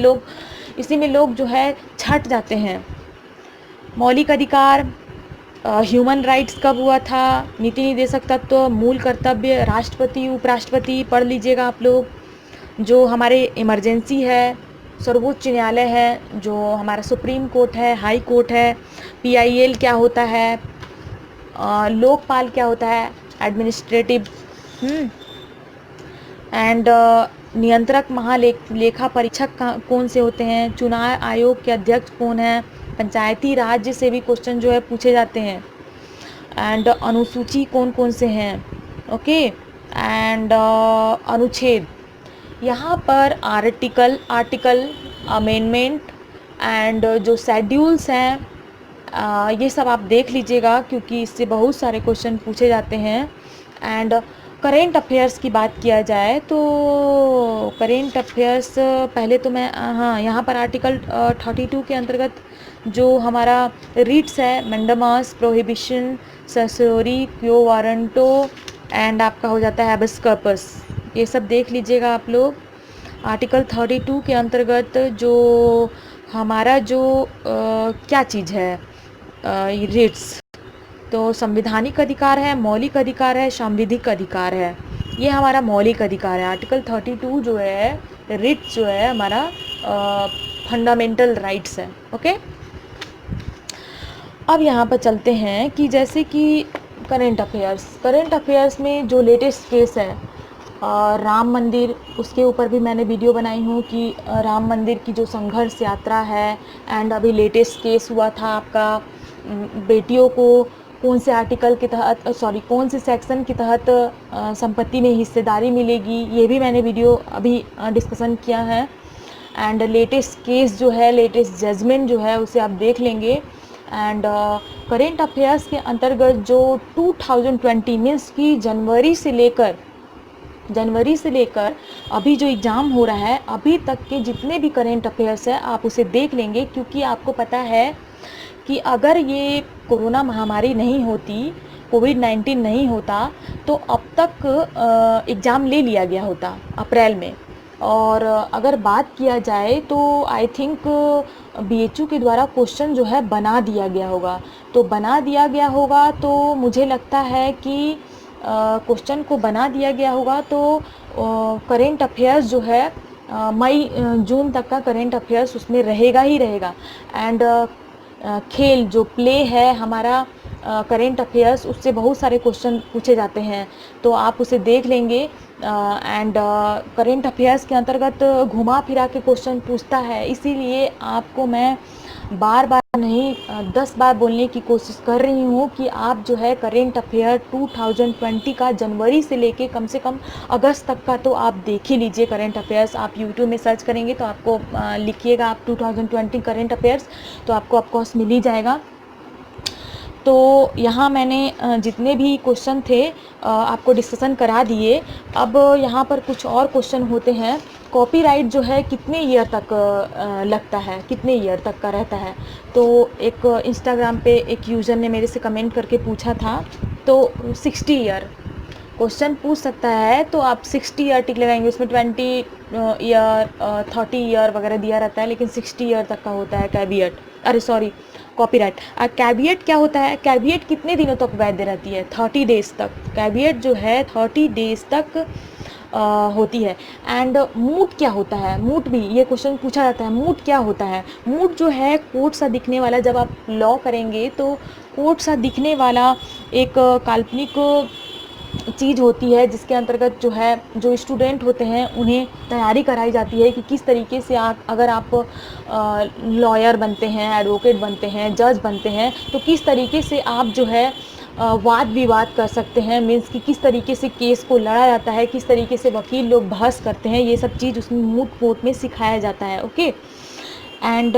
Speaker 1: लोग जो है छट जाते हैं। मौलिक अधिकार, ह्यूमन राइट्स कब हुआ था? नीति निर्देशक तत्व, मूल कर्तव्य, राष्ट्रपति, उपराष्ट्रपति पढ़ लीजिएगा आप लोग। जो हमारे इमरजेंसी है, सर्वोच्च न्यायालय है, जो हमारा सुप्रीम कोर्ट है, हाई कोर्ट है, पीआईएल क्या होता है, लोकपाल क्या होता है, एडमिनिस्ट्रेटिव, एंड नियंत्रक महालेखा परीक्षक कौन से होते हैं, चुनाव आयोग के अध्यक्ष कौन है, पंचायती राज्य से भी क्वेश्चन जो है पूछे जाते हैं, एंड अनुसूची कौन कौन से हैं। ओके। एंड अनुच्छेद, यहाँ पर आर्टिकल अमेंडमेंट एंड जो शेड्यूल्स हैं ये सब आप देख लीजिएगा, क्योंकि इससे बहुत सारे क्वेश्चन पूछे जाते हैं। एंड करेंट अफेयर्स की बात किया जाए तो करेंट अफेयर्स पहले तो मैं यहाँ पर आर्टिकल 32 के अंतर्गत जो हमारा रिट्स है, मैंडेमस, प्रोहिबिशन, ससोरी, क्यो वारंटो एंड आपका हो जाता है हैबस कॉर्पस, ये सब देख लीजिएगा आप लोग। आर्टिकल 32 के अंतर्गत जो हमारा जो क्या चीज़ है, रिट्स तो संवैधानिक अधिकार है, मौलिक अधिकार है, सांविधिक अधिकार है, ये हमारा मौलिक अधिकार है। आर्टिकल 32 जो है, रिट्स जो है हमारा फंडामेंटल राइट्स है। ओके। अब यहाँ पर चलते हैं कि जैसे कि करेंट अफेयर्स में जो लेटेस्ट केस है राम मंदिर, उसके ऊपर भी मैंने वीडियो बनाई हूँ कि राम मंदिर की जो संघर्ष यात्रा है, एंड अभी लेटेस्ट केस हुआ था आपका, बेटियों को कौन से आर्टिकल के तहत कौन से सेक्शन के तहत संपत्ति में हिस्सेदारी मिलेगी, ये भी मैंने वीडियो अभी डिस्कशन किया है। एंड लेटेस्ट केस जो है, लेटेस्ट जजमेंट जो है उसे आप देख लेंगे। एंड करेंट अफेयर्स के अंतर्गत जो 2020 मीन्स की जनवरी से लेकर अभी जो एग्ज़ाम हो रहा है, अभी तक के जितने भी करेंट अफेयर्स है आप उसे देख लेंगे, क्योंकि आपको पता है कि अगर ये कोरोना महामारी नहीं होती, कोविड-19 नहीं होता, तो अब तक एग्ज़ाम ले लिया गया होता अप्रैल में। और अगर बात किया जाए तो आई थिंक बीएचयू के द्वारा क्वेश्चन जो है बना दिया गया होगा। तो बना दिया गया होगा तो मुझे लगता है कि क्वेश्चन को बना दिया गया होगा, तो करेंट अफेयर्स जो है मई जून तक का करेंट अफेयर्स उसमें रहेगा ही रहेगा। एंड खेल जो प्ले है हमारा करेंट अफेयर्स, उससे बहुत सारे क्वेश्चन पूछे जाते हैं, तो आप उसे देख लेंगे। एंड करेंट अफेयर्स के अंतर्गत घुमा फिरा के क्वेश्चन पूछता है, इसीलिए आपको मैं बार बार नहीं 10 बार बोलने की कोशिश कर रही हूँ कि आप जो है करेंट अफेयर 2020 का जनवरी से लेके कम से कम अगस्त तक का तो आप देख ही लीजिए करेंट अफेयर्स। आप यूट्यूब में सर्च करेंगे तो आपको लिखिएगा आप 2020 करेंट अफेयर्स, तो आपको ऑफकोर्स मिल ही जाएगा। तो यहाँ मैंने जितने भी क्वेश्चन थे आपको डिस्कशन करा दिए। अब यहाँ पर कुछ और क्वेश्चन होते हैं। कॉपीराइट जो है कितने ईयर तक लगता है, कितने ईयर तक का रहता है? तो एक इंस्टाग्राम पे एक यूज़र ने मेरे से कमेंट करके पूछा था, तो 60 ईयर क्वेश्चन पूछ सकता है, तो आप 60 ईयर टिक लगाएंगे। उसमें 20 ईयर 30 ईयर वगैरह दिया रहता है, लेकिन 60 ईयर तक का होता है कैविएट, अरे सॉरी कॉपीराइट। कैविएट क्या होता है? कैविएट कितने दिनों तक वैध रहती है? 30 डेज तक। कैविएट जो है 30 डेज तक होती है। एंड मूट क्या होता है? मूट भी ये क्वेश्चन पूछा जाता है, मूट क्या होता है? मूट जो है कोर्ट सा दिखने वाला, जब आप लॉ करेंगे तो कोर्ट सा दिखने वाला एक काल्पनिक चीज़ होती है, जिसके अंतर्गत जो है जो स्टूडेंट होते हैं उन्हें तैयारी कराई जाती है कि किस तरीके से आप अगर आप लॉयर बनते हैं, एडवोकेट बनते हैं, जज बनते हैं, तो किस तरीके से आप जो है वाद विवाद कर सकते हैं। मीन्स कि किस तरीके से केस को लड़ा जाता है, किस तरीके से वकील लोग बहस करते हैं, ये सब चीज़ उसमें मूट कोर्ट में सिखाया जाता है। ओके। एंड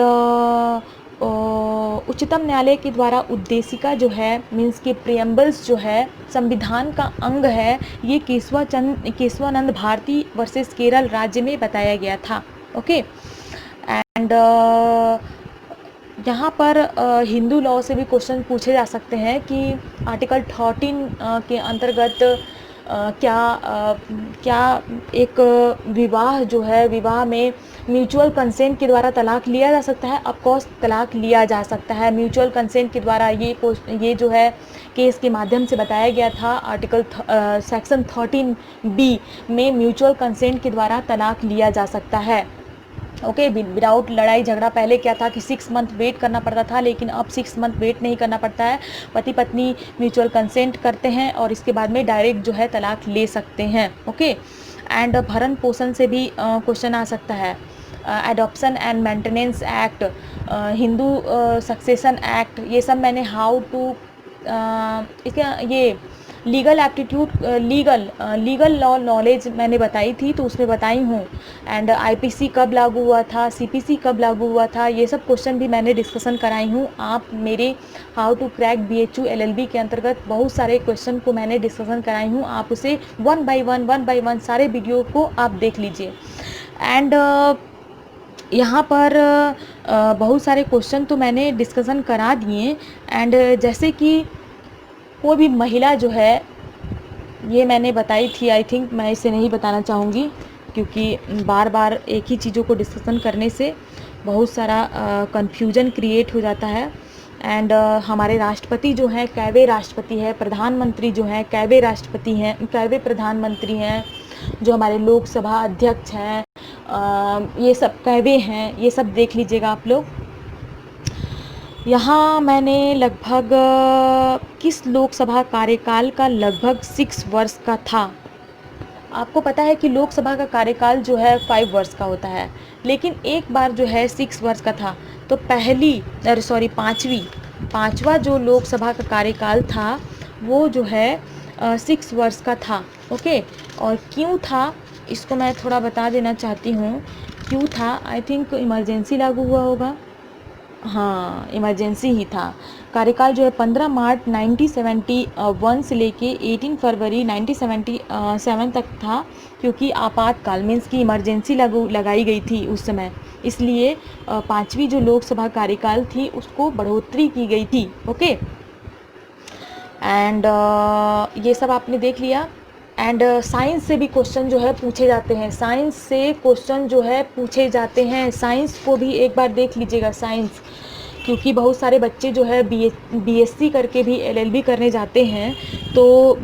Speaker 1: उच्चतम न्यायालय के द्वारा उद्देशिका जो है मीन्स के प्रियम्बल्स जो है संविधान का अंग है, ये केशवानंद भारती वर्सेस केरल राज्य में बताया गया था। ओके। एंड यहाँ पर हिंदू लॉ से भी क्वेश्चन पूछे जा सकते हैं कि आर्टिकल 13 के अंतर्गत क्या एक विवाह जो है, विवाह में म्यूचुअल कंसेंट के द्वारा तलाक लिया जा सकता है? ऑफ कोर्स तलाक लिया जा सकता है म्यूचुअल कंसेंट के द्वारा। ये जो है केस के माध्यम से बताया गया था। आर्टिकल सेक्शन 13B में म्यूचुअल कंसेंट के द्वारा तलाक लिया जा सकता है। ओके। विदाउट लड़ाई झगड़ा। पहले क्या था कि 6 मंथ वेट करना पड़ता था, लेकिन अब 6 मंथ वेट नहीं करना पड़ता है। पति पत्नी म्यूचुअल कंसेंट करते हैं और इसके बाद में डायरेक्ट जो है तलाक ले सकते हैं। ओके। एंड भरण पोषण से भी क्वेश्चन आ सकता है। Adoption and maintenance act, Hindu succession act, ये सब मैंने हाउ टू इसका ये legal aptitude, legal law knowledge मैंने बताई थी, तो उसमें बताई हूँ। एंड आईपीसी कब लागू हुआ था, सीपीसी कब लागू हुआ था, ये सब क्वेश्चन भी मैंने डिस्कशन कराई हूँ। आप मेरे how to crack BHU LLB के अंतर्गत बहुत सारे क्वेश्चन को मैंने डिस्कशन कराई हूँ। आप उसे वन बाय वन सारे वीडियो को आप देख लीजिए। एंड यहाँ पर बहुत सारे क्वेश्चन तो मैंने डिस्कशन करा दिए। एंड जैसे कि कोई भी महिला जो है, ये मैंने बताई थी, आई थिंक मैं इसे नहीं बताना चाहूँगी, क्योंकि बार बार एक ही चीज़ों को डिस्कशन करने से बहुत सारा कन्फ्यूजन क्रिएट हो जाता है। एंड हमारे राष्ट्रपति जो हैं कैवे राष्ट्रपति है, प्रधानमंत्री जो हैं कैवे राष्ट्रपति हैं, कैवे प्रधानमंत्री हैं, जो हमारे लोकसभा अध्यक्ष हैं ये सब कैवे हैं। ये सब देख लीजिएगा आप लोग। यहाँ मैंने लगभग किस लोकसभा कार्यकाल का लगभग 6 वर्ष का था। आपको पता है कि लोकसभा का कार्यकाल जो है 5 वर्ष का होता है, लेकिन एक बार जो है 6 वर्ष का था। तो पाँचवा जो लोकसभा का कार्यकाल था वो जो है 6 वर्ष का था। ओके। और क्यों था इसको मैं थोड़ा बता देना चाहती हूँ क्यों था, आई थिंक इमरजेंसी लागू हुआ होगा, हाँ इमरजेंसी ही था। कार्यकाल जो है 15 मार्च 1971 से लेके 18 फरवरी 1977 तक था, क्योंकि आपातकाल मीन्स की इमरजेंसी लगाई गई थी उस समय, इसलिए पांचवी जो लोकसभा कार्यकाल थी उसको बढ़ोतरी की गई थी। ओके, एंड ये सब आपने देख लिया। एंड साइंस से भी क्वेश्चन जो है पूछे जाते हैं, साइंस से क्वेश्चन जो है पूछे जाते हैं, साइंस को भी एक बार देख लीजिएगा साइंस, क्योंकि बहुत सारे बच्चे जो है बीएससी करके भी एलएलबी करने जाते हैं, तो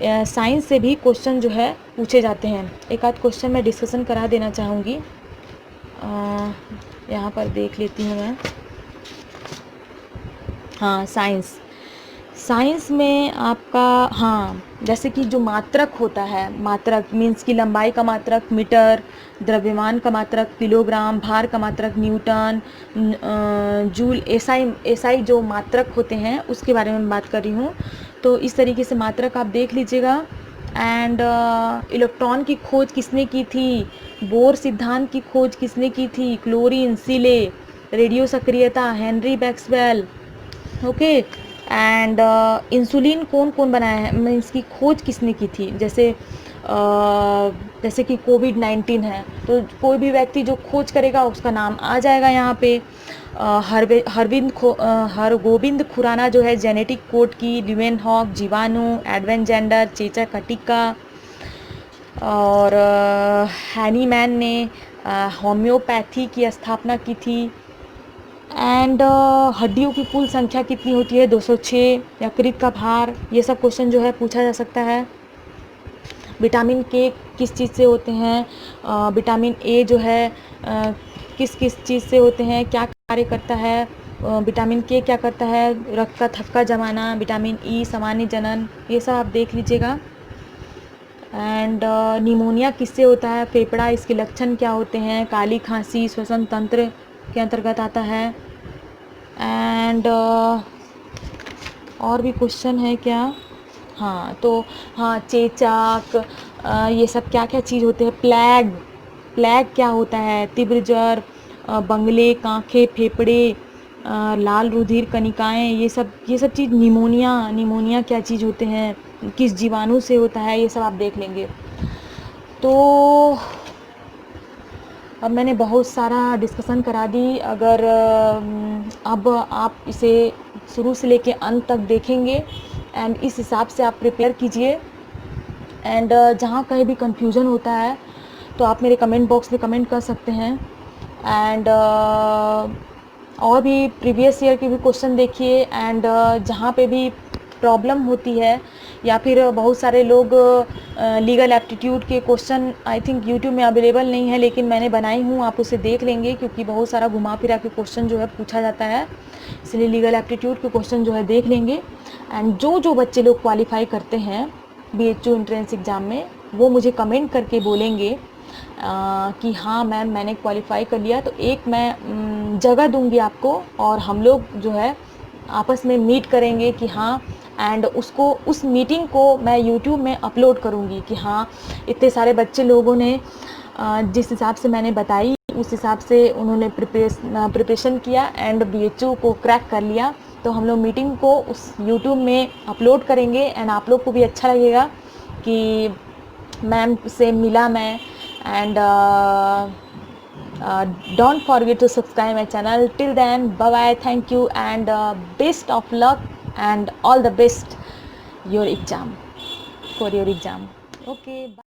Speaker 1: साइंस से भी क्वेश्चन जो है पूछे जाते हैं। एक आध क्वेश्चन मैं डिस्कशन करा देना चाहूँगी, यहाँ पर देख लेती हूँ मैं। हाँ साइंस में आपका, हाँ जैसे कि जो मात्रक होता है, मात्रक मीन्स की लंबाई का मात्रक मीटर, द्रव्यमान का मात्रक किलोग्राम, भार का मात्रक न्यूटन, जूल, एसआई जो मात्रक होते हैं उसके बारे में बात कर रही हूँ। तो इस तरीके से मात्रक आप देख लीजिएगा। एंड इलेक्ट्रॉन की खोज किसने की थी, बोर सिद्धांत की खोज किसने की थी, क्लोरीन, सिले, रेडियो सक्रियता, Henry Maxwell. Okay, and insulin कौन कौन बनाया है, मैं इसकी खोज किसने की थी, जैसे कि कोविड-19 है, तो कोई भी व्यक्ति जो खोज करेगा उसका नाम आ जाएगा यहाँ पे। हरगोबिंद खुराना जो है जेनेटिक कोड की, ल्यूमेनहॉक, जीवाणु, एडवेन जेंडर, चेचा कटिका, और हैनीमैन ने होम्योपैथी की स्थापना की थी। एंड हड्डियों की कुल संख्या कितनी होती है, 206। यकृत का भार, ये सब क्वेश्चन जो है पूछा जा सकता है। विटामिन के किस चीज़ से होते हैं, विटामिन ए जो है किस किस चीज़ से होते हैं, क्या कार्य करता है, विटामिन के क्या करता है, रक्त का थक्का जमाना, विटामिन ई सामान्य जनन, ये सब आप देख लीजिएगा। एंड निमोनिया किससे होता है, फेफड़ा, इसके लक्षण क्या होते हैं, काली खांसी श्वसन तंत्र के अंतर्गत आता है। एंड और भी क्वेश्चन है क्या, हाँ तो हाँ चेचक, ये सब क्या क्या चीज़ होते हैं, प्लेग क्या होता है, तीव्र ज्वर, बंगले, कांखे, फेफड़े, लाल रुधिर कनिकाएं, ये सब चीज़, निमोनिया क्या चीज़ होते हैं, किस जीवाणु से होता है, ये सब आप देख लेंगे। तो अब मैंने बहुत सारा डिस्कशन करा दी। अगर अब आप इसे शुरू से लेके अंत तक देखेंगे एंड इस हिसाब से आप प्रिपेयर कीजिए। एंड जहाँ कहीं भी कंफ्यूजन होता है तो आप मेरे कमेंट बॉक्स में कमेंट कर सकते हैं। एंड और भी प्रीवियस ईयर के भी क्वेश्चन देखिए। एंड जहाँ पे भी प्रॉब्लम होती है या फिर बहुत सारे लोग लीगल एप्टीट्यूड के क्वेश्चन आई थिंक यूट्यूब में अवेलेबल नहीं है, लेकिन मैंने बनाई हूँ, आप उसे देख लेंगे क्योंकि बहुत सारा घुमा फिरा के क्वेश्चन जो है पूछा जाता है, इसलिए लीगल एप्टीट्यूड के क्वेश्चन जो है देख लेंगे। एंड जो बच्चे लोग क्वालिफाई करते हैं BHU एंट्रेंस एग्ज़ाम में, वो मुझे कमेंट करके बोलेंगे कि हाँ मैम मैंने क्वालिफाई कर लिया, तो एक मैं जगह दूंगी आपको और हम लोग जो है आपस में मीट करेंगे कि हाँ, एंड उस मीटिंग को मैं यूट्यूब में अपलोड करूँगी कि हाँ इतने सारे बच्चे लोगों ने जिस हिसाब से मैंने बताई उस हिसाब से उन्होंने प्रिपरेशन किया एंड BHU को क्रैक कर लिया। तो हम लोग मीटिंग को उस यूट्यूब में अपलोड करेंगे एंड आप लोग को भी अच्छा लगेगा कि मैम से मिला मैं। And don't forget to subscribe my channel. Till then, bye bye, thank you, and best of luck and all the best for your exam. Okay, bye.